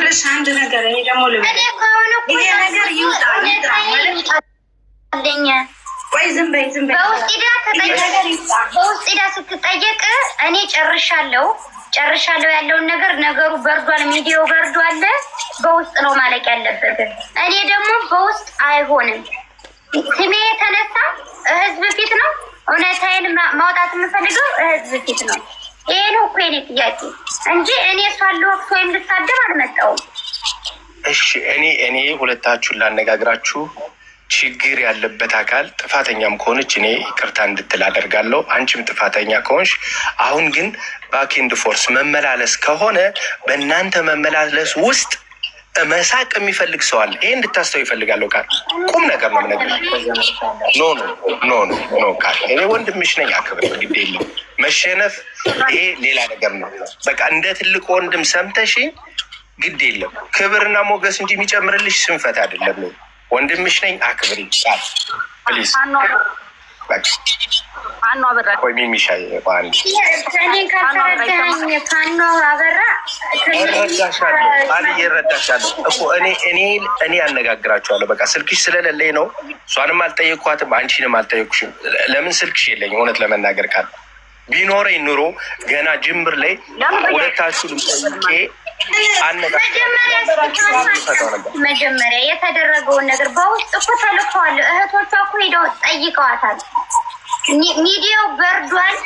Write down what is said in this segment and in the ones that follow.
የምልሽ አንድ ነገር እኔ ደግሞ ይሄ ነገር ይውጣልኝ። ወይ ዝም በይ ዝም በይ። በውስጥ ሄዳ ስትጠየቅ እኔ ጨርሻለሁ ያለውን ነገሩ በርዷል፣ ሚዲያው በርዷል። በውስጥ ነው ማለቅ ያለበት። እኔ ደግሞ በውስጥ አይሆንም። ስሜ የተነሳ ህዝብ ፊት ነው እውነታዬን ማውጣት የምፈልገው ህዝብ ፊት ነው። ይሄ ነው እኮ የኔ ጥያቄ እንጂ እኔ እሷን ልወቅስ ወይም ልሳደብ አልመጣሁም። እሺ እኔ ሁለታችሁን ላነጋግራችሁ። ችግር ያለበት አካል ጥፋተኛም ከሆነች እኔ ይቅርታ እንድትል አደርጋለሁ። አንቺም ጥፋተኛ ከሆንሽ አሁን ግን ባክኤንድ ፎርስ መመላለስ ከሆነ በእናንተ መመላለስ ውስጥ መሳቅ የሚፈልግ ሰው አለ። ይሄ እንድታስተው ይፈልጋለሁ። ቃል ቁም ነገር ነው ነገር ኖ ቃል እኔ ወንድምሽ ነኝ። አክብር፣ ግድ የለም መሸነፍ ይሄ ሌላ ነገር ነው። በቃ እንደ ትልቅ ወንድም ሰምተሽ ግድ የለም ክብርና ሞገስ እንጂ የሚጨምርልሽ ስንፈት አይደለም። ወንድምሽ ነኝ፣ አክብር ይባል ፕሊዝ። ፋኖ አበራ ወይ ሚሚሻ ይባል እረዳሻለሁ እኮ እኔ ያነጋግራቸዋለሁ። በቃ ስልክሽ ስለሌለኝ ነው። እሷንም አልጠየቅኳትም፣ አንቺንም አልጠየቅኩሽም። ለምን ስልክሽ የለኝም? እውነት ለመናገር ካለ ቢኖረኝ ኑሮ ገና ጅምር ላይ ሁለታችሁንም ጠይቄ መጀመሪያ የተደረገውን ነገር በውስጥ እኮ ተልከዋል። እህቶቿ እኮ ሄደው ጠይቀዋታል። ሚዲያው በርዷል፣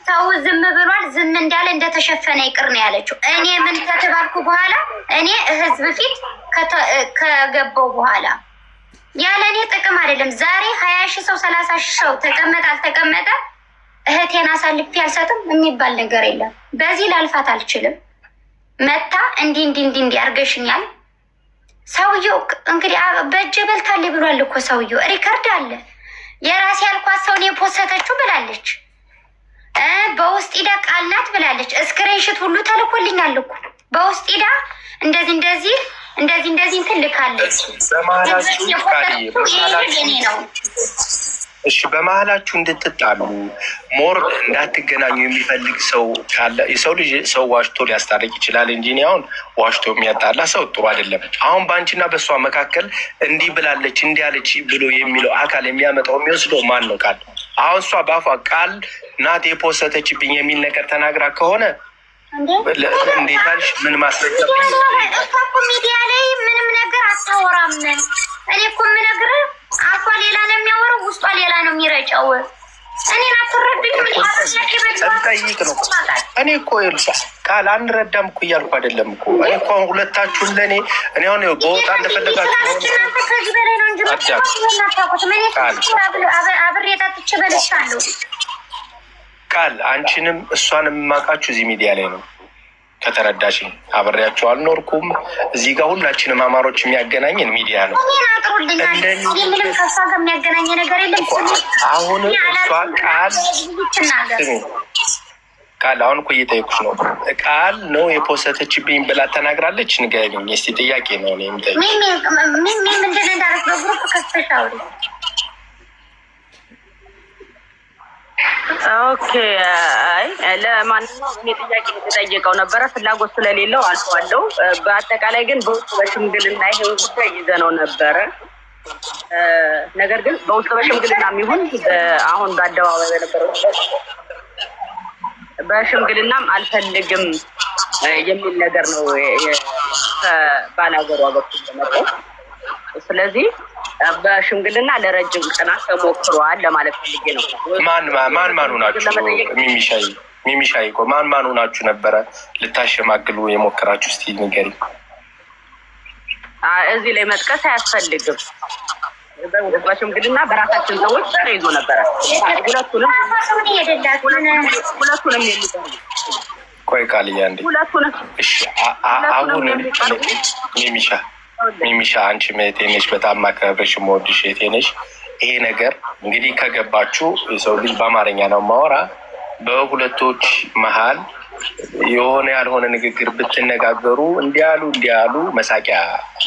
ሰው ዝም ብሏል። ዝም እንዳለ እንደተሸፈነ ይቅር ነው ያለችው። እኔ ምን ከተባልኩ በኋላ እኔ ህዝብ ፊት ከገባው በኋላ ያለ እኔ ጥቅም አይደለም። ዛሬ 20,000 ሰው 30,000 ሰው ተቀመጠ አልተቀመጠ እህቴን አሳልፌ አልሰጥም የሚባል ነገር የለም። በዚህ ላልፋት አልችልም። መታ እንዲህ አርገሽኛል። ሰውየው እንግዲህ በእጀ በልታለች ብሏል እኮ ሰውየው። ሪከርድ አለ። የራሴ ያልኳት ሰውን የፖሰተችው ብላለች። በውስጥ ሂዳ ቃል ናት ብላለች። እስክሪንሽት ሁሉ ተልኮልኛል እኮ በውስጥ ሂዳ እንደዚህ እንትን ልካለች። ነው እሺ በመሀላችሁ እንድትጣሉ ሞር እንዳትገናኙ የሚፈልግ ሰው ካለ የሰው ልጅ ሰው ዋሽቶ ሊያስታርቅ ይችላል እንጂ አሁን ዋሽቶ የሚያጣላ ሰው ጥሩ አይደለም። አሁን በአንቺና በእሷ መካከል እንዲህ ብላለች እንዲህ አለች ብሎ የሚለው አካል የሚያመጣው የሚወስደው ማን ነው? ቃል አሁን እሷ በአፏ ቃል ናት የፖሰተችብኝ የሚል ነገር ተናግራ ከሆነ እንዴት አልሽ? ምን ማስረጃ ሚዲያ ላይ ምንም ነገር አታወራም። እኔ እኮ የምነግርህ አፏ ሌላ ነው የሚያወራው፣ ውስጧ ሌላ ነው የሚረጨው። እኔን አትረዱኝም? ጠይቅ ነው። እኔ እኮ ቃል አንረዳም እኮ እያልኩ አይደለም እኮ። እኔ እኮ አሁን ሁለታችሁን ለእኔ እኔ አሁን በወጣ እንደፈለጋችሁ ከዚህ በላይ ነው እንጂ አብሬ ጠጥቼ በልቻለሁ። ቃል አንቺንም እሷንም የማውቃችሁ እዚህ ሚዲያ ላይ ነው። ከተረዳሽኝ አብሬያቸው አልኖርኩም። እዚህ ጋር ሁላችንም አማሮች የሚያገናኝን ሚዲያ ነው። አሁን እሷ ቃል አሁን እኮ እየጠየኩሽ ነው። ቃል ነው የፖሰተችብኝ ብላ ተናግራለች። ንገሪኝ እስኪ። ጥያቄ ነው እኔ የምጠይቅሽ። ኦኬ። አይ ለማንኛውም እኔ ጥያቄ የተጠየቀው ነበረ፣ ፍላጎት ስለሌለው አልፈዋለሁ። በአጠቃላይ ግን በውስጥ በሽምግልና ይሄን ጉዳይ ይዘነው ነበረ። ነገር ግን በውስጥ በሽምግልና የሚሆን አሁን በአደባባይ በነበረው በሽምግልናም አልፈልግም የሚል ነገር ነው ከባላገሯ በኩል ተመጣው። ስለዚህ በሽምግልና ለረጅም ቀናት ተሞክሯል ለማለት ፈልጌ ነው። ማን ናችሁ? ሚሚሻይ እኮ ማን ናችሁ ነበረ ልታሸማግሉ የሞከራችሁ? እስቲ ንገሪ። እዚህ ላይ መጥቀስ አያስፈልግም። በሽምግልና በራሳችን ሰዎች ተይዞ ነበረ። ሁለቱንም የሚጠሩ ቆይ ቃልያ እንዴ እሺ። አሁን ሚሚሻ አንቺ እህቴ ነሽ፣ በጣም ማከብርሽ የምወድሽ እህቴ ነሽ። ይሄ ነገር እንግዲህ ከገባችሁ የሰው ልጅ በአማርኛ ነው ማወራ። በሁለቶች መሀል የሆነ ያልሆነ ንግግር ብትነጋገሩ እንዲያሉ መሳቂያ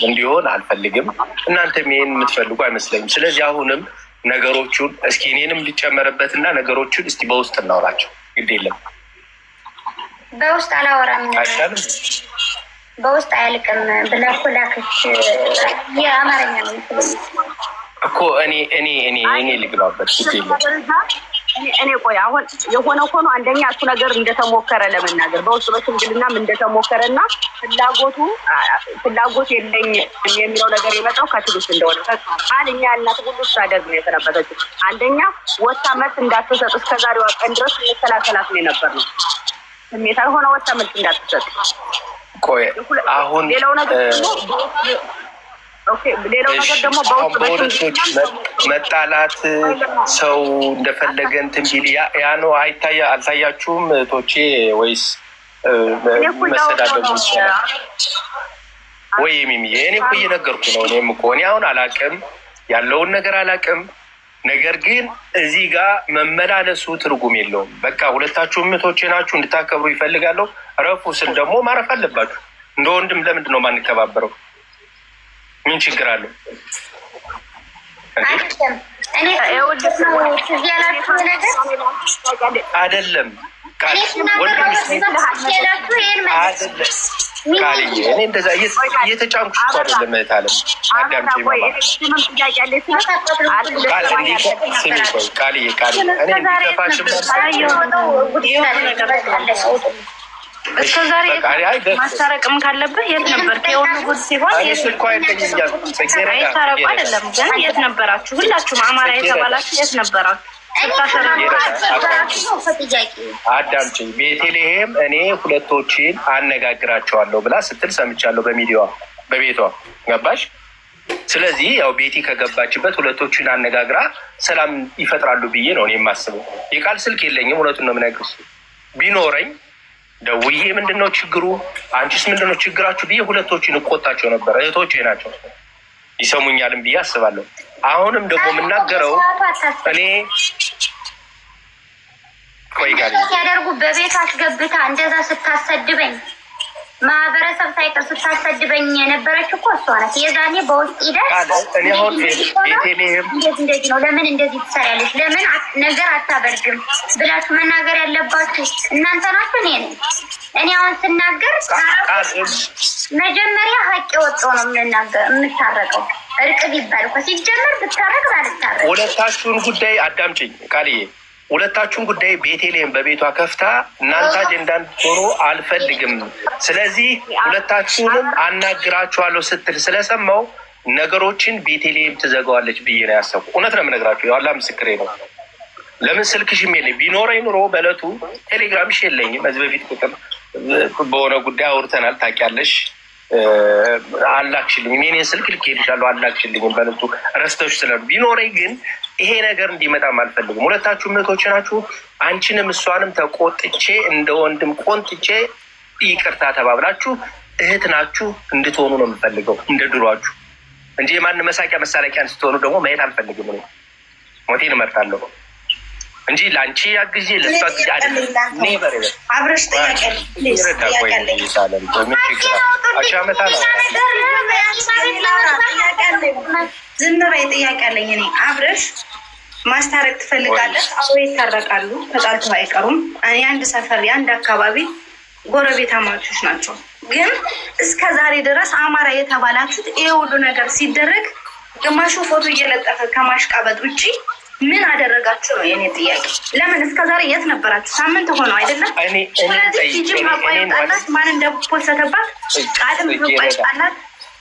እንዲሆን አልፈልግም። እናንተም ይሄን የምትፈልጉ አይመስለኝም። ስለዚህ አሁንም ነገሮቹን እስኪ እኔንም ሊጨመርበትና ነገሮቹን እስቲ በውስጥ እናውራቸው። ግድ የለም በውስጥ አላወራም። አይሻልም? በውስጥ አያልቅም ብለህ እኮ ላከች። የአማርኛ ነው እኮ እኔ ልግባበት እኔ ቆይ አሁን የሆነ ሆኖ አንደኛ እሱ ነገር እንደተሞከረ ለመናገር በውስጥ በሽምግልናም እንደተሞከረ እና ፍላጎት የለኝ የሚለው ነገር የመጣው ከትዕግስት እንደሆነ ቃል እኛ ያልናት ሁሉ ሳደግ ነው የተነበተችው። አንደኛ ወታ መልስ እንዳትሰጥ እስከዛሬዋ ቀን ድረስ መከላከላት ነው የነበር ነው ስሜታዊ ሆነ ወታ መልስ እንዳትሰጥ። ቆይ አሁን ሌላው ነገር ደግሞ በሁለቶች መጣላት ሰው እንደፈለገ እንትን ቢል ያ ነው አልታያችሁም ቶቼ? ወይስ መሰዳደቡ ይችላል ወይ? ሚሚ እኔ እኮ እየነገርኩ ነው። እኔ አሁን አላቅም ያለውን ነገር አላቅም። ነገር ግን እዚህ ጋር መመላለሱ ትርጉም የለውም። በቃ ሁለታችሁ እህቶቼ ናችሁ፣ እንድታከብሩ ይፈልጋለሁ። ረፉ ስል ደግሞ ማረፍ አለባችሁ። እንደ ወንድም ለምንድን ነው የማንከባበረው? ምን ችግር አለው? አይደለም እኔ እንደዛ እየተጫንኩሽ እኮ አይደለም። እህታለም አዳምጪኝ። ቃልዬ እኔ ቢከፋሽም እስከ ዛሬ ማስታረቅም ካለብህ የት ነበር? የሆነ ጉድ ሲሆን አይታረቁ አይደለም ግን የት ነበራችሁ? ሁላችሁም አማራ የተባላችሁ የት ነበራችሁ? አዳምጪኝ። ቤተልሔም እኔ ሁለቶችን አነጋግራቸዋለሁ ብላ ስትል ሰምቻለሁ በቤቷ ገባሽ? ስለዚህ ያው ቤቲ ከገባችበት ሁለቶችን አነጋግራ ሰላም ይፈጥራሉ ብዬ ነው እኔ የማስበው። የቃል ስልክ የለኝም፣ እውነቱን ነው የምነግርሽ። ቢኖረኝ ደውዬ ምንድነው ችግሩ፣ አንቺስ ምንድነው ችግራችሁ ብዬ ሁለቶችን እቆጣቸው ነበር። እህቶቼ ናቸው ይሰሙኛልም ብዬ አስባለሁ። አሁንም ደግሞ የምናገረው እኔ ቆይ ጋር ያደርጉ በቤት አስገብታ እንደዛ ስታሰድበኝ ማህበረሰብ ሳይቀር ስታሰድበኝ የነበረች እኮ እሷ ናት። የዛኔ በውስጥ ሂደት እኔ አሁን ቤተልሔም እንደዚህ ነው፣ ለምን እንደዚህ ትሰሪያለሽ፣ ለምን ነገር አታበርግም ብላችሁ መናገር ያለባችሁ እናንተ ናችሁ። እኔ አሁን ስናገር መጀመሪያ ሀቅ የወጣው ነው የምታረቀው። እርቅ ቢባል እኮ ሲጀመር ብታረቅ ባልታረቅ ሁለታችሁን ጉዳይ አዳምጪኝ ቃልዬ። ሁለታችሁን ጉዳይ ቤተልሔም በቤቷ ከፍታ እናንተ አጀንዳ እንድትሆኑ አልፈልግም፣ ስለዚህ ሁለታችሁንም አናግራችኋለሁ ስትል ስለሰማው ነገሮችን ቤተልሔም ትዘጋዋለች ብዬ ነው ያሰብኩ። እውነት ነው የምነግራችሁ፣ የዋላ ምስክሬ ነው። ለምን ስልክሽም የለኝ። ቢኖረኝ ኑሮ በዕለቱ ቴሌግራምሽ የለኝም። ከዚህ በፊት ቁጥር በሆነ ጉዳይ አውርተናል ታውቂያለሽ። አላክሽልኝም፣ የኔን ስልክ ልኬልሻለሁ አላክሽልኝም። በዕለቱ ረስተሽ ስለ ቢኖረኝ ግን ይሄ ነገር እንዲመጣም አልፈልግም። ሁለታችሁ እህቶች ናችሁ። አንቺንም እሷንም ተቆጥቼ እንደ ወንድም ቆንጥቼ ይቅርታ ተባብላችሁ እህት ናችሁ እንድትሆኑ ነው የምፈልገው፣ እንደ ድሯችሁ እንጂ የማን መሳቂያ መሳለቂያ ስትሆኑ ደግሞ ማየት አልፈልግም። ነው ሞቴን እመርጣለሁ እንጂ ለአንቺ አግዤ ለእሷ አግዤ አይደለም። ኔቨር አብረሽ ጥያቄ ዝም በይ። ጥያቄ አለኝ እኔ። አብረሽ ማስታረቅ ትፈልጋለህ? አዎ ይታረቃሉ፣ ተጣልተው አይቀሩም። የአንድ ሰፈር የአንድ አካባቢ ጎረቤታማቾች ናቸው። ግን እስከ ዛሬ ድረስ አማራ የተባላችሁት ይሄ ሁሉ ነገር ሲደረግ ግማሹ ፎቶ እየለጠፈ ከማሽቃበጥ ውጭ ምን አደረጋችሁ ነው የኔ ጥያቄ። ለምን እስከ ዛሬ የት ነበራችሁ? ሳምንት ሆነው አይደለም? ስለዚህ ሂጂ ማቋየጣላት ማን እንደፖሰተባት ቃልም ማቋየጣላት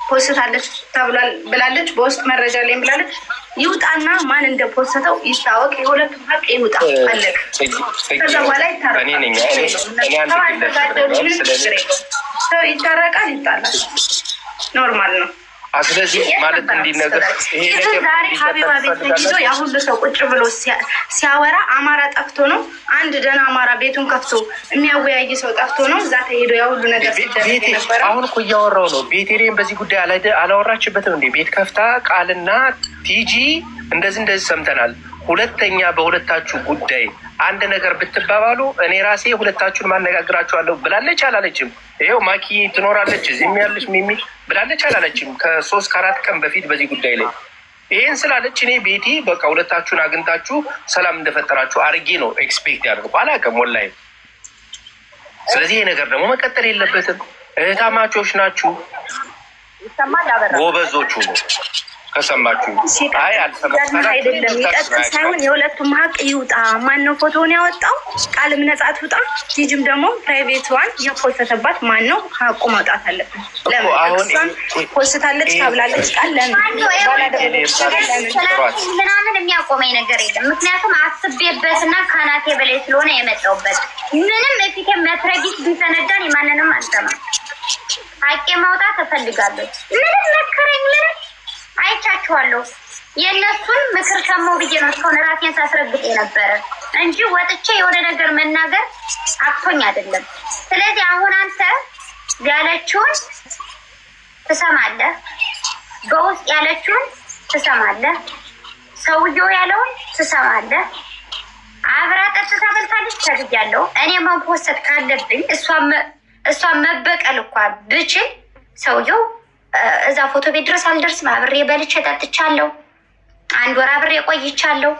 ፖስታለች ተብሏል ብላለች፣ በውስጥ መረጃ ላይ ብላለች። ይውጣና ማን እንደፖስተው ይታወቅ፣ የሁለቱም ሀቅ ይውጣ። አለቅ ከዛ በኋላ ይታረቃል፣ ይጣላል። ኖርማል ነው። ስለዚህ ማለት እንዲነገር ዛሬ ሀቢባ ቤት ተይዞ ያ ሁሉ ሰው ቁጭ ብሎ ሲያወራ አማራ ጠፍቶ ነው። አንድ ደህና አማራ ቤቱን ከፍቶ የሚያወያይ ሰው ጠፍቶ ነው። እዛ ተሄዶ ያ ሁሉ ነገር ሲደረግ ነበረ። አሁን እኮ እያወራው ነው። ቤተልሔም በዚህ ጉዳይ አላወራችበትም እንዴ? ቤት ከፍታ ቃልና ቲጂ እንደዚህ ሰምተናል። ሁለተኛ በሁለታችሁ ጉዳይ አንድ ነገር ብትባባሉ እኔ ራሴ ሁለታችሁን ማነጋግራችኋለሁ ብላለች አላለችም? ይኸው ማኪ ትኖራለች እዚህም ያለች ሚሚ ብላለች አላለችም? ከ3 ከ4 ቀን በፊት በዚህ ጉዳይ ላይ ይሄን ስላለች እኔ ቤቲ በቃ ሁለታችሁን አግኝታችሁ ሰላም እንደፈጠራችሁ አርጌ ነው ኤክስፔክት ያደርጉ አላውቅም ወላሂ። ስለዚህ ይሄ ነገር ደግሞ መቀጠል የለበትም። እህታማቾች ናችሁ። ጎበዞቹ ነው ከሰማችሁ። አይ አይደለም ይቀጥል ሳይሆን የሁለቱም ሀቅ ይውጣ። ማን ነው ፎቶውን ያወጣው? ቃልም ነጻ ትውጣ። ጂጂም ደግሞ ፕራይቬት ዋን የፖስተተባት ማን ነው? ሀቁ መውጣት አለብን። ለምን ፖስታለች ታብላለች? ቃል ምናምን የሚያቆመኝ ነገር የለም። ምክንያቱም አስቤበትና ካናቴ በላይ ስለሆነ የመጣሁበት ምንም በፊት መትረጊት ቢፈነዳን የማንንም አልሰማም። ሀቄ ማውጣት እፈልጋለሁ። ምንም መከረኝ ምንም አይቻችኋለሁ። የእነሱን ምክር ሰማሁ ብዬ ነው እስካሁን ራሴን ሳስረግጥ የነበረ እንጂ ወጥቼ የሆነ ነገር መናገር አቅቶኝ አይደለም። ስለዚህ አሁን አንተ ያለችውን ትሰማለህ፣ በውስጥ ያለችውን ትሰማለህ፣ ሰውየው ያለውን ትሰማለህ። አብራ ጠጥታ በልታለች ተብያለሁ። እኔ መፖሰት ካለብኝ እሷን መበቀል እንኳ ብችል ሰውየው እዛ ፎቶ ቤት ድረስ አልደርስም። አብሬ በልቼ ጠጥቻለሁ። 1 ወር አብሬ ቆይቻለሁ።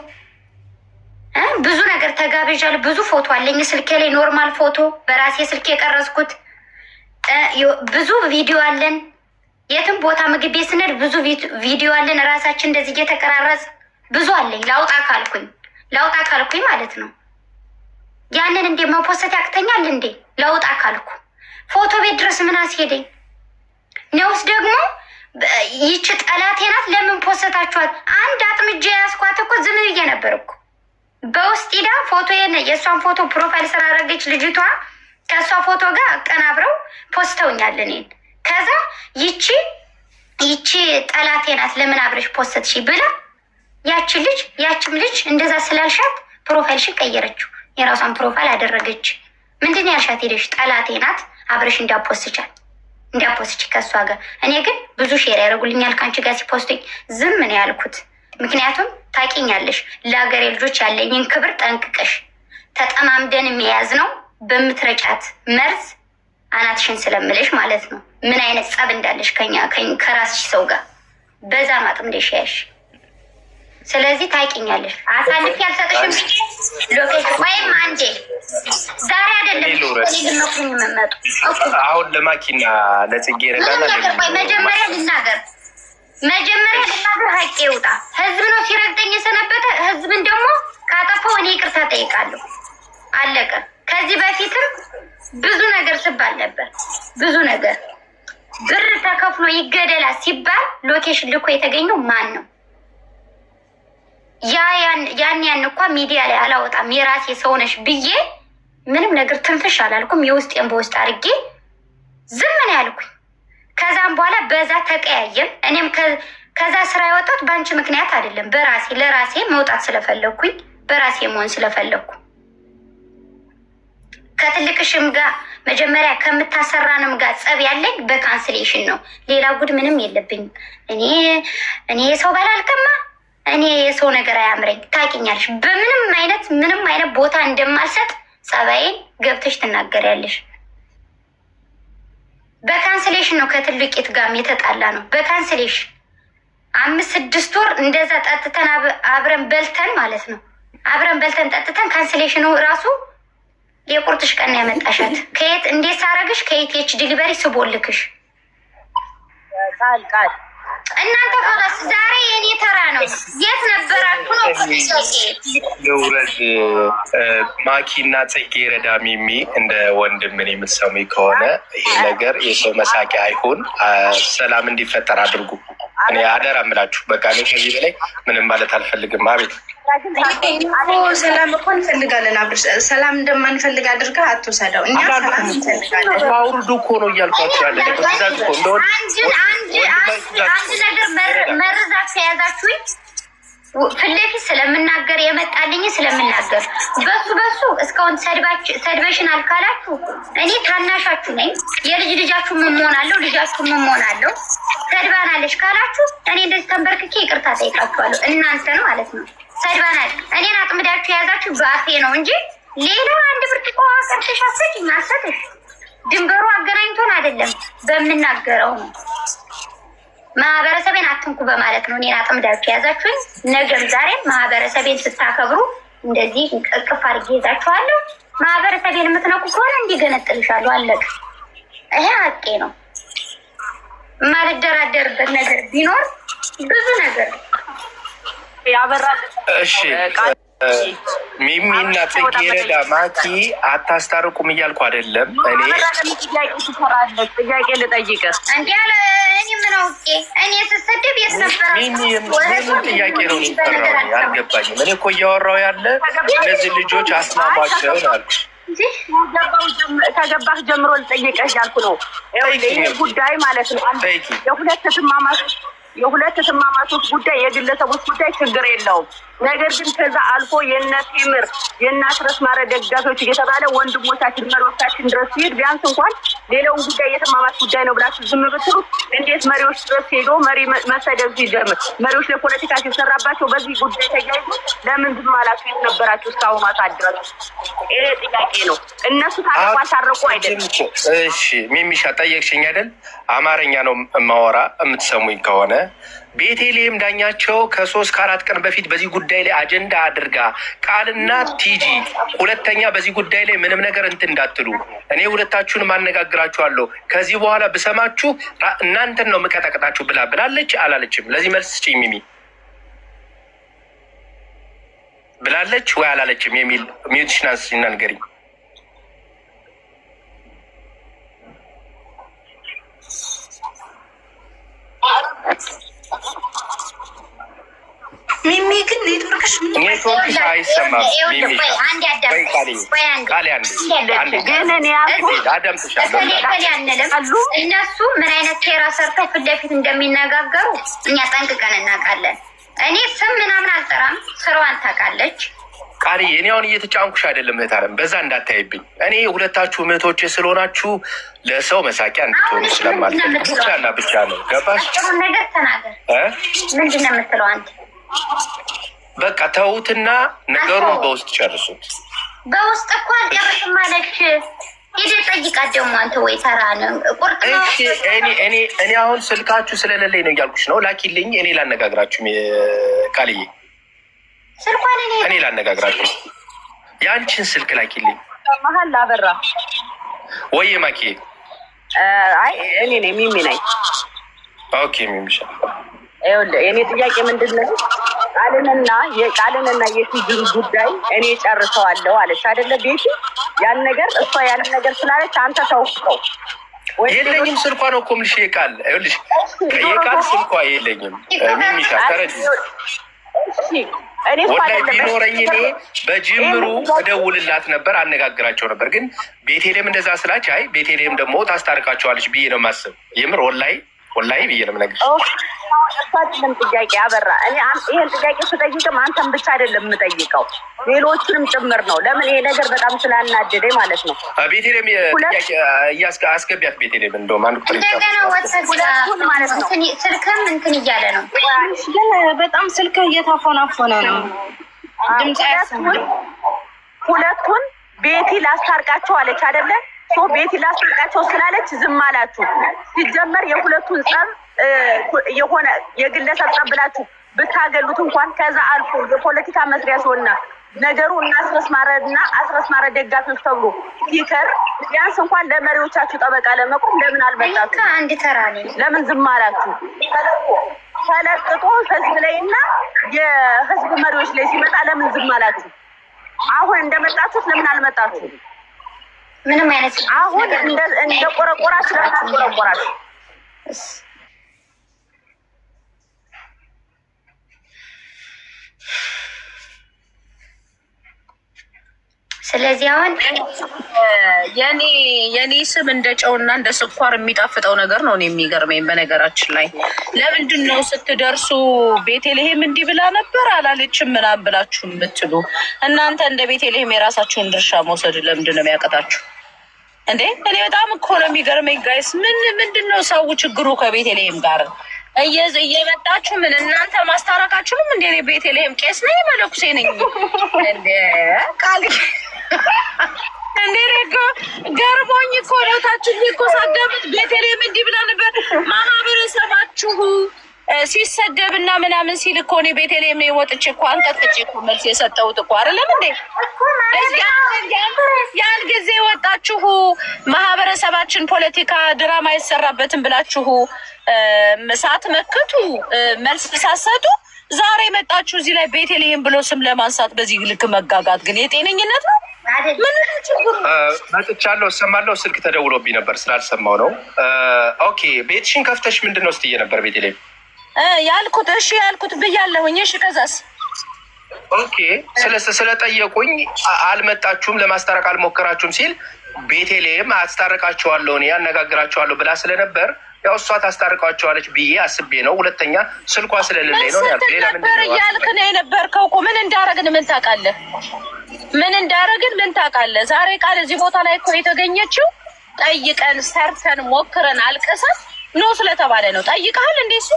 ብዙ ነገር ተጋብዣለሁ። ብዙ ፎቶ አለኝ ስልኬ ላይ፣ ኖርማል ፎቶ በራሴ ስልክ የቀረጽኩት ብዙ ቪዲዮ አለን። የትም ቦታ ምግብ ቤት ስንሄድ ብዙ ቪዲዮ አለን። ራሳችን እንደዚህ እየተቀራረጽ ብዙ አለኝ። ላውጣ ካልኩኝ ማለት ነው። ያንን እንዴ መፖሰት ያቅተኛል እንዴ? ላውጣ ካልኩ ፎቶ ቤት ድረስ ምን አስሄደኝ? ነውስ ደግሞ ይቺ ጠላቴ ናት። ለምን ፖሰታችኋት? አንድ አጥምጄ ያስኳት እኮ ዝም ብዬ ነበር እኮ። በውስጥ ሂዳ ፎቶ የእሷን ፎቶ ፕሮፋይል ስላደረገች ልጅቷ ከእሷ ፎቶ ጋር አቀናብረው ፖስተውኛል እኔን። ከዛ ይቺ ጠላቴ ናት ለምን አብረሽ ፖስትሽ ብላ ያችም ልጅ እንደዛ ስላልሻት ፕሮፋይልሽን ቀየረችው። የራሷን ፕሮፋይል አደረገች። ምንድን ያልሻት? ሄደሽ ጠላቴ ናት አብረሽ እንዳፖስች ከእሷ ጋር። እኔ ግን ብዙ ሼር ያደርጉልኛል ከአንቺ ጋር ሲፖስቱኝ ዝም ነው ያልኩት። ምክንያቱም ታውቂኛለሽ፣ ለሀገሬ ልጆች ያለኝን ክብር ጠንቅቀሽ ተጠማምደን የሚያዝ ነው በምትረጫት መርዝ አናትሽን ስለምልሽ ማለት ነው። ምን አይነት ጸብ እንዳለሽ ከራስሽ ሰው ጋር በዛ ማጥምደሽ ያሽ። ስለዚህ ታውቂኛለሽ። አሳልፌ ያልሰጥሽም ሎኬሽን ወይም አንዴ ዛሬ አይደለም ልመኩኝ መመጡ አሁን ለማኪና ለጽጌ መጀመሪያ ልናገር ሀቄ ይውጣ። ህዝብ ነው ሲረግጠኝ የሰነበተ። ህዝብን ደግሞ ካጠፋው እኔ ይቅርታ ጠይቃለሁ። አለቀ። ከዚህ በፊትም ብዙ ነገር ስባል ነበር። ብዙ ነገር ብር ተከፍሎ ይገደላ ሲባል ሎኬሽን ልኮ የተገኘው ማን ነው? ያን እንኳ ሚዲያ ላይ አላወጣም። የራሴ ሰውነሽ ብዬ ምንም ነገር ትንፍሽ አላልኩም። የውስጤን በውስጥ አድርጌ ዝም ነው ያልኩኝ። ከዛም በኋላ በዛ ተቀያየም። እኔም ከዛ ስራ ያወጣሁት በአንቺ ምክንያት አይደለም። ለራሴ መውጣት ስለፈለግኩኝ፣ በራሴ መሆን ስለፈለግኩ ከትልቅሽም ጋር መጀመሪያ ከምታሰራንም ጋር ጸብ ያለኝ በካንስሌሽን ነው። ሌላ ጉድ ምንም የለብኝም። እኔ የሰው ባላልቀማ እኔ የሰው ነገር አያምረኝ። ታውቂኛለሽ። ምንም አይነት ቦታ እንደማልሰጥ ጸባይን ገብተሽ ትናገሪያለሽ። በካንስሌሽን ነው ከትልቂት ጋርም የተጣላ ነው። በካንስሌሽን 5-6 ወር እንደዛ ጠጥተን አብረን በልተን ማለት ነው። አብረን በልተን ጠጥተን ካንስሌሽኑ ራሱ የቁርጥሽ ቀን ያመጣሻት ከየት እንዴት ሳረግሽ ከየት ዲሊቨሪ ስቦልክሽ ቃል እናንተ ሆነስ ዛሬ የኔ ተራ ነው። የት ነበራችሁ ነው? ለውረድ ማኪና ጽጌ ረዳ ሚሚ እንደ ወንድምን የምትሰሙኝ ከሆነ ይሄ ነገር የሰው መሳቂያ አይሁን። ሰላም እንዲፈጠር አድርጉ። እኔ አደራ ምላችሁ። በቃ እኔ ከዚህ በላይ ምንም ማለት አልፈልግም። አቤት ሰላም እኮ እንፈልጋለን። አብርሽ ሰላም እንደማንፈልግ አድርገህ አትውሰደው። እኛ ሰላም እንፈልጋለን። አውርዱ እኮ ነው እያልኳቸው ያለ አንድ ነገር መረዛት ከያዛችሁኝ ፊት ለፊት ስለምናገር የመጣልኝ ስለምናገር በሱ እስካሁን ሰድበሽናል ካላችሁ እኔ ታናሻችሁ ነኝ። የልጅ ልጃችሁ ምን መሆናለሁ? ልጃችሁ ምን መሆናለሁ? ሰድባናለሽ ካላችሁ እኔ እንደዚህ ተንበርክኬ ይቅርታ ጠይቃችኋለሁ። እናንተን ማለት ነው። ሰድባናል እኔን አጥምዳችሁ የያዛችሁ በአፌ ነው እንጂ ሌላ አንድ ብርጭቆ ቀርተሽ አሰጭ ማሰጥሽ ድንበሩ አገናኝቶን አይደለም፣ በምናገረው ነው። ማህበረሰቤን አትንኩ በማለት ነው እኔን አጥምዳችሁ የያዛችሁኝ። ነገም ዛሬም ማህበረሰቤን ስታከብሩ እንደዚህ እቅፍ አድርጌ ይዛችኋለሁ። ማህበረሰቤን የምትነኩ ከሆነ እንዲገነጥልሻለሁ። አለቅ ይሄ ሀቄ ነው። የማልደራደርበት ነገር ቢኖር ብዙ ነገር ያበራል። እሺ ሚሚና ጽጌረዳ ማኪ አታስታርቁም እያልኩ አይደለም። እኔ ጥያቄ ትሰራለች። ጥያቄ ልጠይቅህ እንዲ ያለ እኔ ምን አውቄ እኔ ስሰድብ የት ነበረ? ምን ጥያቄ ነው የሚሰራው? አልገባኝም። እኔ እኮ እያወራሁ ያለ እነዚህ ልጆች አስማሟቸው አሉ። ከገባህ ጀምሮ ልጠይቅህ እያልኩ ነው። ይህ ጉዳይ ማለት ነው የሁለት ትማማቾች ጉዳይ የግለሰቦች ጉዳይ ችግር የለውም። ነገር ግን ከዛ አልፎ የእነ ቴምር የእነ አስረስማረ ደጋፊዎች እየተባለ ወንድሞቻችን መሪዎቻችን ድረስ ሲሄድ ቢያንስ እንኳን ሌላውን ጉዳይ የተማማች ጉዳይ ነው ብላችሁ ዝም ብትሉ እንዴት መሪዎች ድረስ ሄዶ መሪ መሰደብ ሲጀምር መሪዎች ለፖለቲካ ሲሰራባቸው በዚህ ጉዳይ ተያይዞ ለምን ዝም አላችሁ? የት ነበራችሁ እስካሁን አሳድራችሁ? ይሄ ጥያቄ ነው። እነሱ ታረቁ አይደለም። እሺ ሚሚሻ ጠየቅሽኝ አይደል? አማርኛ ነው ማወራ የምትሰሙኝ ከሆነ ቤቴሌም ዳኛቸው ከ3 ከ4 ቀን በፊት በዚህ ጉዳይ ላይ አጀንዳ አድርጋ ቃልና ቲጂ ሁለተኛ በዚህ ጉዳይ ላይ ምንም ነገር እንትን እንዳትሉ እኔ ሁለታችሁን ማነጋግራችኋለሁ ከዚህ በኋላ ብሰማችሁ እናንተን ነው የምቀጠቅጣችሁ ብላለች አላለችም? ለዚህ መልስ ስጪኝ ሚሚ። ብላለች ወይ አላለችም የሚል ሚውትሽናንስ ይናገሪኝ። ሚሚ ግን ኔትወርክሽ አይሰማም። እነሱ ምን አይነት ሴራ ሰርተው ፊት ለፊት እንደሚነጋገሩ እኛ ጠንቅቀን እናውቃለን። እኔ ስም ምናምን አልጠራም፣ ስራዋን ታውቃለች። ቃሪ እኔ አሁን እየተጫንኩሽ አይደለም እህት አለም፣ በዛ እንዳታይብኝ። እኔ ሁለታችሁ እህቶቼ ስለሆናችሁ ለሰው መሳቂያ እንድትሆኑ ስለማልፈልግ ብቻና ብቻ ነው። ገባሽ? ጥሩ ነገር ተናገር። ምንድን ነው የምትለው አንተ? በቃ ተውትና ነገሩን በውስጥ ጨርሱት። በውስጥ እኮ አልጨርስም አለች። ሄደህ ጠይቃት ደግሞ አንተ። ወይ ተራ ነው ቁርጥ ነው። እኔ አሁን ስልካችሁ ስለሌለኝ ነው እያልኩሽ ነው። ላኪልኝ፣ እኔ ላነጋግራችሁ። ቃልዬ ስልኳን እኔ ላነጋግራችሁ። የአንቺን ስልክ ላኪልኝ። መሀል አበራ ወይ ማኪ? አይ እኔ ነኝ፣ ሚሚ ነኝ። ኦኬ ሚሚሻ፣ ይኸውልህ የእኔ ጥያቄ ምንድን ነው? ቃልንና የቲጂን ጉዳይ እኔ ጨርሰዋለሁ አለች አይደለ? ቤቲ ያን ነገር እሷ ያን ነገር ስላለች አንተ ተውቀው። የለኝም ስልኳ ነው እኮ የምልሽ። የቃል ይኸውልሽ፣ የቃል ስልኳ የለኝም ሚሚሻ። ተረጂ ወላሂ ቢኖረኝ እኔ በጅምሩ እደውልላት ነበር፣ አነጋግራቸው ነበር። ግን ቤቴሌም እንደዛ ስላች፣ አይ ቤቴሌም ደግሞ ታስታርቃቸዋለች ብዬ ነው የማስብ። የምር ወላሂ ብዬ ነው የምነግርሽ። እርሳችንም ጥያቄ አበራ። እኔ ይሄን ጥያቄ ስጠይቅም አንተም ብቻ አይደለም የምጠይቀው ሌሎችንም ጭምር ነው። ለምን ይሄ ነገር በጣም ስላናደደኝ ማለት ነው። ቤቴሌም አስገቢያት። ቤቴሌም እንደውም አንድ ቁጥር ማለት ነው። ስልክም እንትን እያለ ነው፣ ግን በጣም ስልክ እየታፎናፎነ ነው። ድምፅ ሁለቱን ቤቲ ላስታርቃቸው አለች አይደለ? ቤቲ ላስታርቃቸው ስላለች ዝም አላችሁ። ሲጀመር የሁለቱን ጸብ የሆነ የግለሰብ ጸብ ብላችሁ ብታገሉት እንኳን ከዛ አልፎ የፖለቲካ መስሪያ ሲሆንና ነገሩ እና አስረስማረ ደጋፊዎች ተብሎ ይከር ቢያንስ እንኳን ለመሪዎቻችሁ ጠበቃ ለመቆም ለምን አልመጣችሁ? አንድ ተራ ነኝ። ለምን ዝም አላችሁ? ተለቅጦ ህዝብ ላይና የህዝብ መሪዎች ላይ ሲመጣ ለምን ዝም አላችሁ? አሁን እንደመጣችሁት ለምን አልመጣችሁ? ምንም አይነት አሁን እንደ ቆረቆራችሁ ለምን አልቆረቆራችሁ? ስለዚህ አሁን የኔ ስም እንደ ጨውና እንደ ስኳር የሚጣፍጠው ነገር ነው የሚገርመኝ። በነገራችን ላይ ለምንድን ነው ስትደርሱ ቤቴልሄም እንዲህ ብላ ነበር አላለችም ምናምን ብላችሁ የምትሉ እናንተ? እንደ ቤቴልሄም የራሳችሁን ድርሻ መውሰድ ለምንድን ነው የሚያቀጣችሁ እንዴ? እኔ በጣም እኮ ነው የሚገርመኝ ጋይስ። ምንድን ነው ሰው ችግሩ ከቤቴልሄም ጋር እየመጣችሁ ምን እናንተ ማስታረቃችሁም እንደ ቤቴልሄም ቄስ ነኝ መለኩሴ ነኝ እንደ ቃል እንዴ እኮ ገርሞኝ እኮ ነው። ታችሁ እኮ ሳዳምጥ ቤቴልሄም እንዲህ ብላ ነበር። ማህበረሰባችሁ ሲሰደብና ምናምን ሲል እኮ እኔ ቤተልሔም ወጥቼ እኮ አንቀጥቅጬ እኮ መልስ የሰጠሁት እኮ አይደለም እንዴ? ያን ጊዜ ወጣችሁ ማህበረሰባችን ፖለቲካ ድራማ አይሰራበትም ብላችሁ ሳትመክቱ መልስ ሳትሰጡ ዛሬ መጣችሁ እዚህ ላይ ቤተልሔም ብሎ ስም ለማንሳት በዚህ ልክ መጋጋት ግን የጤነኝነት ነው? መጥቻለሁ፣ እሰማለሁ። ስልክ ተደውሎብኝ ነበር ስላልሰማው ነው። ኦኬ ቤትሽን ከፍተሽ ምንድን ነው ስትይ ነበር ቤተልሔም? ያልኩት እሺ ያልኩት ብያለሁኝ። እሺ ከዛስ? ኦኬ ስለጠየቁኝ አልመጣችሁም ለማስታረቅ አልሞከራችሁም ሲል ቤተልሔም አስታረቃቸዋለሁ እኔ ያነጋግራቸዋለሁ ብላ ስለነበር ያው እሷ ታስታርቃቸዋለች ብዬ አስቤ ነው። ሁለተኛ ስልኳ ስለሌለኝ ነው ያልኩት። ሌላ ምን ነው ያልክ ነው የነበርከው እኮ ምን እንዳረግን ምን ታውቃለህ? ምን እንዳረግን ምን ታውቃለህ? ዛሬ ቃል እዚህ ቦታ ላይ እኮ የተገኘችው ጠይቀን ሰርተን ሞክረን አልቀሰን ኖ ስለተባለ ነው። ጠይቀሃል እንዴ? እሱ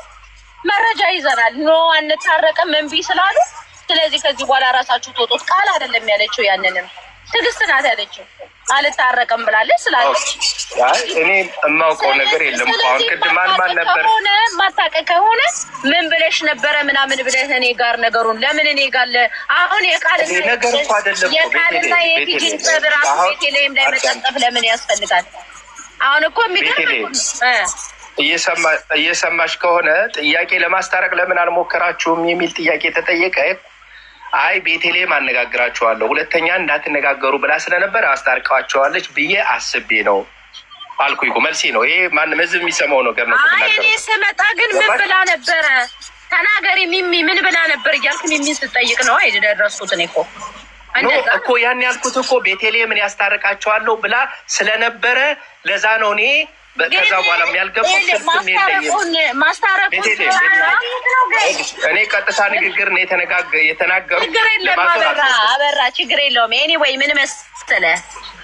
መረጃ ይዘናል። ኖ አንታረቅም እምቢ ስላሉ ስለዚህ ከዚህ በኋላ ራሳችሁ ተወጡት። ቃል አይደለም ያለችው፣ ያንንም ትዕግስት ናት ያለችው። አልታረቅም ብላለች ስላለች እኔ የማውቀው ነገር የለም። አሁን ቅድም ማን ነበር ማታውቅ ከሆነ ምን ብለሽ ነበረ ምናምን ብለህ እኔ ጋር ነገሩን ለምን እኔ ጋር አሁን ነገር እኮ አይደለም የቃልና የቲጂን ጸብራ ቤተልሔም ላይ መጠጠፍ ለምን ያስፈልጋል? አሁን እኮ የሚገርም እየሰማሽ ከሆነ ጥያቄ ለማስታረቅ ለምን አልሞከራችሁም የሚል ጥያቄ ተጠየቀ። አይ ቤተልሔም አነጋግራቸዋለሁ ሁለተኛ እንዳትነጋገሩ ብላ ስለነበር አስታርቃቸዋለች ብዬ አስቤ ነው አልኩኝ እኮ መልሴ ነው ይሄ። ማንም ህዝብ የሚሰማው ነገር ነው። እኔ ስመጣ ግን ምን ብላ ነበረ? ተናገሪ ሚሚ ምን ብላ ነበር እያልክ ሚሚን ስጠይቅ ነው አይደል ደረስኩት። እኔ እኮ ያን ያልኩት እኮ ቤተልሔምን ያስታርቃቸዋለሁ ብላ ስለነበረ ለዛ ነው እኔ ከዛ በኋላ የሚያልገባው እኔ ቀጥታ ንግግር ነው የተናገሩት። ችግር የለም አበራ ችግር የለውም። ኤኒዌይ ምን መሰለህ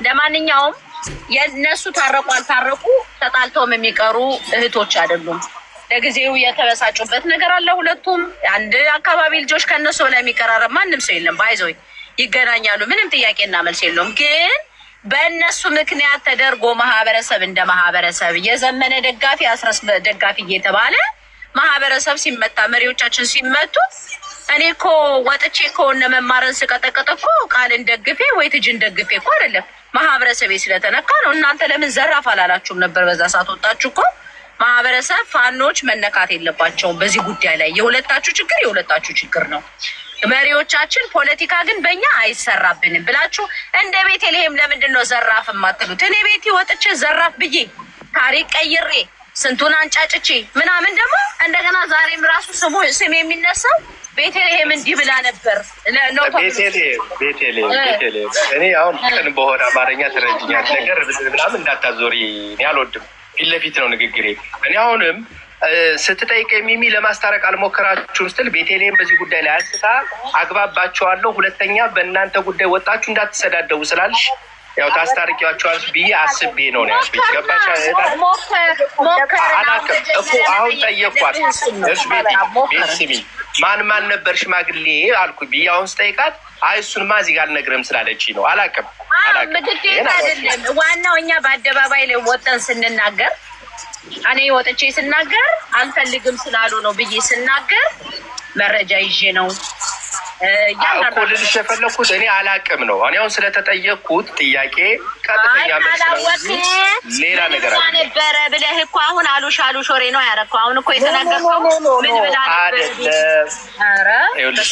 ለማንኛውም የእነሱ ታረቁ አልታረቁ ተጣልተውም የሚቀሩ እህቶች አይደሉም። ለጊዜው የተበሳጩበት ነገር አለ። ሁለቱም አንድ አካባቢ ልጆች ከእነሱ በላይ የሚቀራረብ ማንም ሰው የለም። ባይዘው ይገናኛሉ። ምንም ጥያቄና መልስ የለውም። ግን በእነሱ ምክንያት ተደርጎ ማህበረሰብ እንደ ማህበረሰብ የዘመነ ደጋፊ አስረስ ደጋፊ እየተባለ ማህበረሰብ ሲመታ መሪዎቻችን ሲመቱ እኔ እኮ ወጥቼ እኮ እነ መማርን ስቀጠቅጥ እኮ ቃልን ደግፌ ወይ ትጅን ደግፌ እኮ አይደለም ማህበረሰቤ ስለተነካ ነው። እናንተ ለምን ዘራፍ አላላችሁም ነበር? በዛ ሰዓት ወጣችሁ እኮ ማህበረሰብ ፋኖች መነካት የለባቸውም በዚህ ጉዳይ ላይ የሁለታችሁ ችግር የሁለታችሁ ችግር ነው። መሪዎቻችን ፖለቲካ ግን በእኛ አይሰራብንም ብላችሁ እንደ ቤተልሔም ለምንድን ነው ዘራፍ የማትሉት? እኔ ቤቴ ወጥቼ ዘራፍ ብዬ ታሪክ ቀይሬ ስንቱን አንጫጭቼ ምናምን ደግሞ እንደገና ዛሬም ራሱ ስም የሚነሳው ቤተልሔም እንዲህ ብላ ነበር። ቤተልሔም እኔ አሁን ቀን በሆነ አማርኛ ተረጅኛል ነገር ምናምን እንዳታዞሪ እኔ አልወድም። ፊት ለፊት ነው ንግግሬ። እኔ አሁንም ስትጠይቅ ሚሚ ለማስታረቅ አልሞከራችሁም ስትል ቤተልሔም በዚህ ጉዳይ ላይ አንስታ አግባባቸዋለሁ ሁለተኛ በእናንተ ጉዳይ ወጣችሁ እንዳትሰዳደቡ ስላልሽ ያው ታስታርቂያቸዋል ብዬ አስቤ ነው ያልኩኝ። ገባሽ? አላውቅም እኮ አሁን ጠየኳት። እሱ ቤት ስሚ ማን ነበር ሽማግሌ አልኩኝ ብዬ አሁን ስጠይቃት አይ እሱንማ እዚህ ጋር አልነግርህም ስላለችኝ ነው። አላውቅም አይደለም ዋናው እኛ በአደባባይ ላይ ወጠን ስንናገር እኔ ወጥቼ ስናገር አልፈልግም ስላሉ ነው ብዬ ስናገር መረጃ ይዤ ነው እኮ ልልሽ የፈለኩት እኔ አላውቅም ነው። እኔ አሁን ስለተጠየቅኩት ጥያቄ ቀጥተኛ መልስ ሌላ ነገር ነበረ ብለህ እኮ አሁን አሉሽ ወሬ ነው ያደረኩት። አሁን እኮ የተናገርከው ምን ብላ ነበር? ኧረ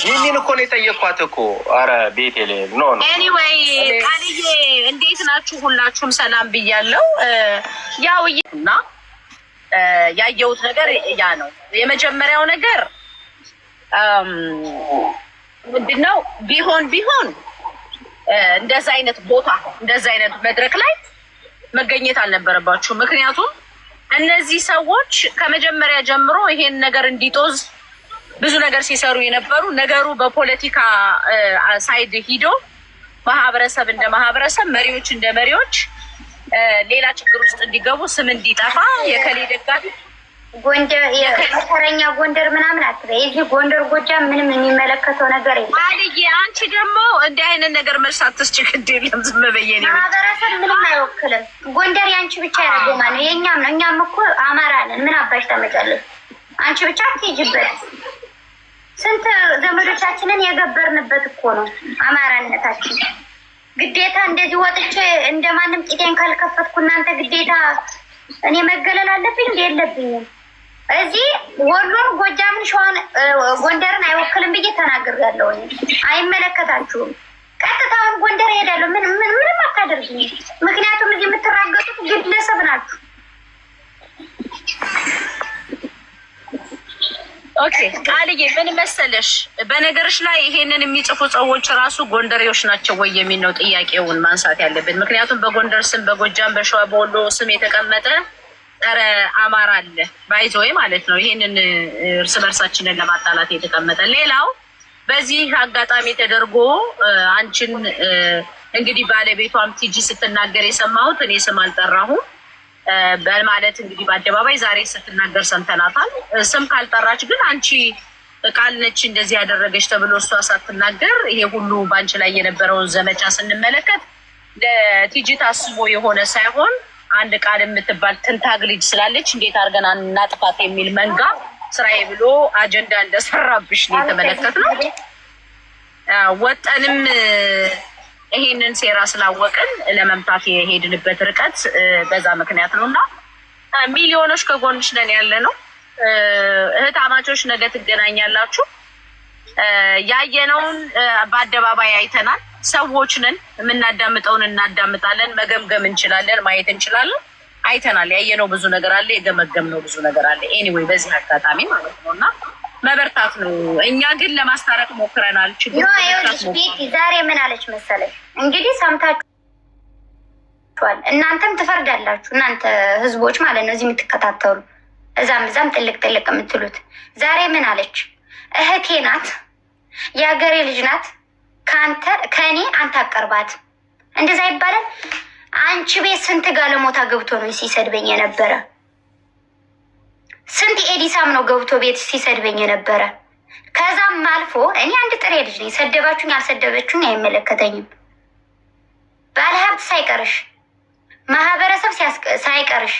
ይህንን እኮ ነው የጠየቅኳት እኮ። ኧረ ቤተልሔም ኖ ኤኒዌይ ቃልዬ እንዴት ናችሁ? ሁላችሁም ሰላም ብያለሁ። ያው እና ያየሁት ነገር ያ ነው። የመጀመሪያው ነገር ምንድነው ቢሆን እንደዛ አይነት ቦታ እንደዛ አይነት መድረክ ላይ መገኘት አልነበረባችሁ። ምክንያቱም እነዚህ ሰዎች ከመጀመሪያ ጀምሮ ይሄን ነገር እንዲጦዝ ብዙ ነገር ሲሰሩ የነበሩ ነገሩ በፖለቲካ ሳይድ ሂዶ ማህበረሰብ እንደ ማህበረሰብ መሪዎች እንደ መሪዎች ሌላ ችግር ውስጥ እንዲገቡ ስም እንዲጠፋ የከሌ ደጋፊ ጎንደር የከተረኛ ጎንደር ምናምን አትበይ። እዚህ ጎንደር ጎጃም ምንም የሚመለከተው ነገር የለም። አልዬ አንቺ ደግሞ እንዲህ አይነት ነገር መልስ አትስጭ። ግድ የለም ዝም በይ። ማህበረሰብ ምንም አይወክልም። ጎንደር ያንቺ ብቻ ያደርገው ማለት የኛም ነው። እኛም እኮ አማራ ነን። ምን አባሽ ታመጫለሽ? አንቺ ብቻ አትሄጂበት። ስንት ዘመዶቻችንን የገበርንበት እኮ ነው አማራነታችን። ግዴታ እንደዚህ ወጥቼ እንደማንም ቂጤን ካልከፈትኩ እናንተ ግዴታ እኔ መገለል አለብኝ እንዴ? የለብኝም። እዚህ ወሎን፣ ጎጃምን፣ ሸዋን፣ ጎንደርን አይወክልም ብዬ ተናግሬያለሁ። አይመለከታችሁም። ቀጥታውን ጎንደር እሄዳለሁ። ምንም አታደርግኝ። ምክንያቱም እዚህ የምትራገጡት ግለሰብ ናችሁ። ኦኬ ቃልዬ ምን መሰለሽ፣ በነገርሽ ላይ ይሄንን የሚጽፉ ሰዎች ራሱ ጎንደሬዎች ናቸው ወይ የሚል ነው ጥያቄውን ማንሳት ያለብን። ምክንያቱም በጎንደር ስም፣ በጎጃም፣ በሸዋ፣ በወሎ ስም የተቀመጠ ጸረ አማራ አለ ባይዞ ወይ ማለት ነው። ይሄንን እርስ በርሳችንን ለማጣላት የተቀመጠ። ሌላው በዚህ አጋጣሚ ተደርጎ አንቺን እንግዲህ ባለቤቷም ቲጂ ስትናገር የሰማሁት እኔ ስም አልጠራሁም በማለት እንግዲህ በአደባባይ ዛሬ ስትናገር ሰምተናታል። ስም ካልጠራች ግን አንቺ ቃል ነች እንደዚህ ያደረገች ተብሎ እሷ ሳትናገር ይሄ ሁሉ በአንቺ ላይ የነበረውን ዘመቻ ስንመለከት ለቲጂ ታስቦ የሆነ ሳይሆን አንድ ቃል የምትባል ትንታግ ልጅ ስላለች እንዴት አድርገን እናጥፋት የሚል መንጋ ስራዬ ብሎ አጀንዳ እንደሰራብሽ ነው የተመለከትነው። ወጠንም ይሄንን ሴራ ስላወቅን ለመምታት የሄድንበት ርቀት በዛ ምክንያት ነው እና ሚሊዮኖች ከጎንሽ ነን ያለ ነው። እህት አማቾች ነገ ትገናኛላችሁ። ያየነውን በአደባባይ አይተናል። ሰዎች ነን፣ የምናዳምጠውን እናዳምጣለን፣ መገምገም እንችላለን፣ ማየት እንችላለን። አይተናል። ያየነው ብዙ ነገር አለ፣ የገመገምነው ብዙ ነገር አለ። ኤኒዌይ በዚህ አጋጣሚ ማለት ነው እና መበርታት ነው። እኛ ግን ለማስታረቅ ሞክረናል። ቤቲ ዛሬ ምን አለች መሰለሽ? እንግዲህ ሰምታችኋል። እናንተም ትፈርዳላችሁ፣ እናንተ ህዝቦች ማለት ነው፣ እዚህ የምትከታተሉ እዛም ጥልቅ የምትሉት። ዛሬ ምን አለች? እህቴ ናት፣ የሀገሬ ልጅ ናት፣ ከእኔ አንተ አቀርባት። እንደዛ ይባላል? አንቺ ቤት ስንት ጋለሞታ ገብቶ ነው ሲሰድበኝ የነበረ? ስንት ኤዲሳም ነው ገብቶ ቤት ሲሰድበኝ የነበረ? ከዛም አልፎ እኔ አንድ ጥሬ ልጅ ነኝ። ሰደባችሁኝ አልሰደበችሁኝ አይመለከተኝም። ባለሀብት ሳይቀርሽ፣ ማህበረሰብ ሳይቀርሽ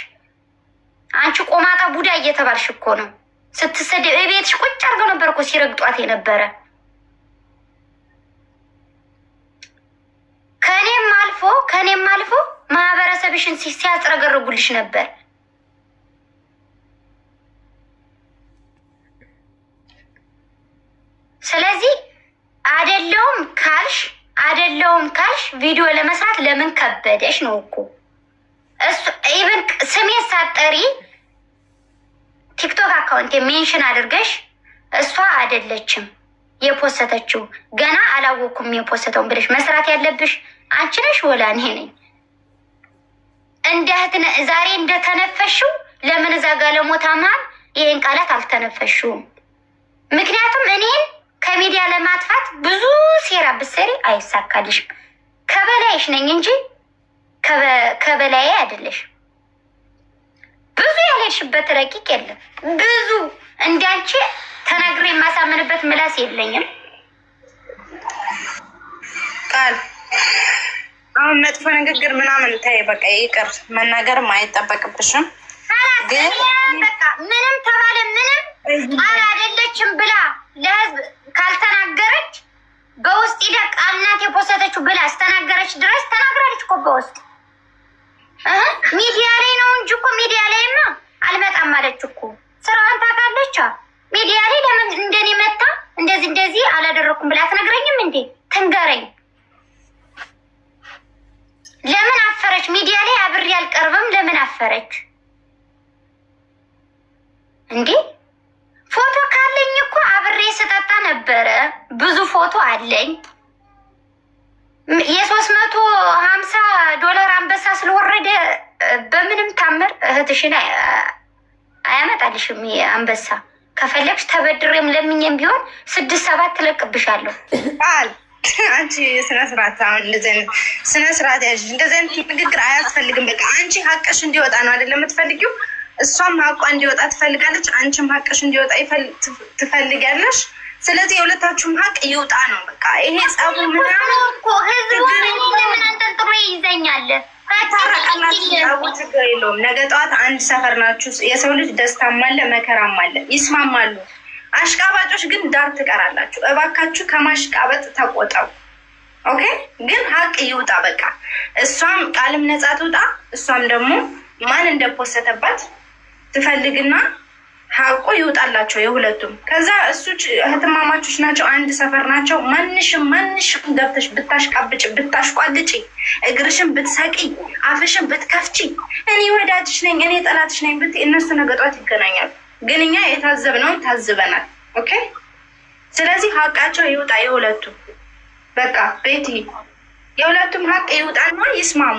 አንቺ ቆማጣ ቡዳ እየተባልሽ እኮ ነው ስትሰደብ። ቤትሽ ቁጭ አድርገው ነበር እኮ ሲረግጧት የነበረ። ከኔም አልፎ ማህበረሰብሽን ሲያስረገርጉልሽ ነበር። ስለዚህ አደለውም ካልሽ ቪዲዮ ለመስራት ለምን ከበደሽ ነው እኮ። እሱ ኢቭን ስሜን ሳትጠሪ ቲክቶክ አካውንት ሜንሽን አድርገሽ እሷ አይደለችም የፖስተችው ገና አላወኩም የፖስተውን ብለሽ መስራት ያለብሽ አንቺ ነሽ ወላ እኔ ነኝ? እንደ እህት ዛሬ እንደተነፈሽው ለምን እዛ ጋር ለሞታማን ይሄን ቃላት አልተነፈሽውም? ምክንያቱም እኔን ከሚዲያ ለማጥፋት ብዙ ሴራ ብትሰሪ አይሳካልሽም። ከበላይሽ ነኝ እንጂ ከበላይ አይደለሽ። ብዙ ያለሽበት ረቂቅ የለም። ብዙ እንዳንቺ ተናግሬ የማሳምንበት ምላስ የለኝም። ቃል አሁን መጥፎ ንግግር ምናምን ታይ፣ በቃ ይቅር፣ መናገርም አይጠበቅብሽም። ግን በቃ ምንም ተባለ ምንም ቃል አይደለችም ብላ ለህዝብ ካልተናገረች በውስጥ ሂዳ ቃል ናት የፖስተችው ብላ አስተናገረች ድረስ ተናግራለች እኮ በውስጥ ሚዲያ ላይ ነው እንጂ እኮ ሚዲያ ላይማ አልመጣም አለች እኮ። ስራዋን ታውቃለች። ሚዲያ ላይ ለምን እንደኔ መታ እንደዚህ አላደረኩም ብላ አትነግረኝም እንዴ? ትንገረኝ። ለምን አፈረች? ሚዲያ ላይ አብሬ አልቀርብም ለምን አፈረች እንዴ? ፎቶ ካለኝ እኮ አብሬ ስጠጣ ነበረ። ብዙ ፎቶ አለኝ። $350 አንበሳ ስለወረደ በምንም ታምር እህትሽን አያመጣልሽም። አንበሳ ከፈለግሽ ተበድሬም ለምኝም ቢሆን 6-7 ትለቅብሻለሁ። ቃል አንቺ ስነስርዓት፣ አሁን ስነስርዓት ያዥ። እንደዚህ አይነት ንግግር አያስፈልግም። በቃ አንቺ ሀቅሽ እንዲወጣ ነው አይደለም የምትፈልጊው? እሷም ሀቋ እንዲወጣ ትፈልጋለች፣ አንቺም ሀቅሽ እንዲወጣ ትፈልጊያለሽ። ስለዚህ የሁለታችሁም ሀቅ ይውጣ ነው በቃ። ይሄ ጸቡ ምናምን እኮ ህዝቡ ለምን አንጠልጥሎ ይይዘኛል? ታረቃላችሁ። ችግር የለውም። ነገ ጠዋት አንድ ሰፈር ናችሁ። የሰው ልጅ ደስታም አለ መከራም አለ፣ ይስማማሉ። አሽቃባጮች ግን ዳር ትቀራላችሁ። እባካችሁ ከማሽቃበጥ ተቆጠቡ። ኦኬ። ግን ሀቅ ይውጣ በቃ። እሷም ቃልም ነጻ ትውጣ፣ እሷም ደግሞ ማን እንደፖሰተባት ትፈልግና ሀቁ ይውጣላቸው የሁለቱም። ከዛ እሱ እህትማማቾች ናቸው፣ አንድ ሰፈር ናቸው። ማንሽም ገብተሽ ብታሽቃብጭ ብታሽቋልጪ፣ እግርሽን ብትሰቂ፣ አፍሽን ብትከፍቺ፣ እኔ ወዳጅሽ ነኝ እኔ ጠላትሽ ነኝ ብትይ እነሱ ነገ ጧት ይገናኛሉ። ግን እኛ የታዘብነውን ታዝበናል። ኦኬ። ስለዚህ ሀቃቸው ይውጣ የሁለቱም። በቃ ቤቲ የሁለቱም ሀቅ ይውጣና ይስማሙ።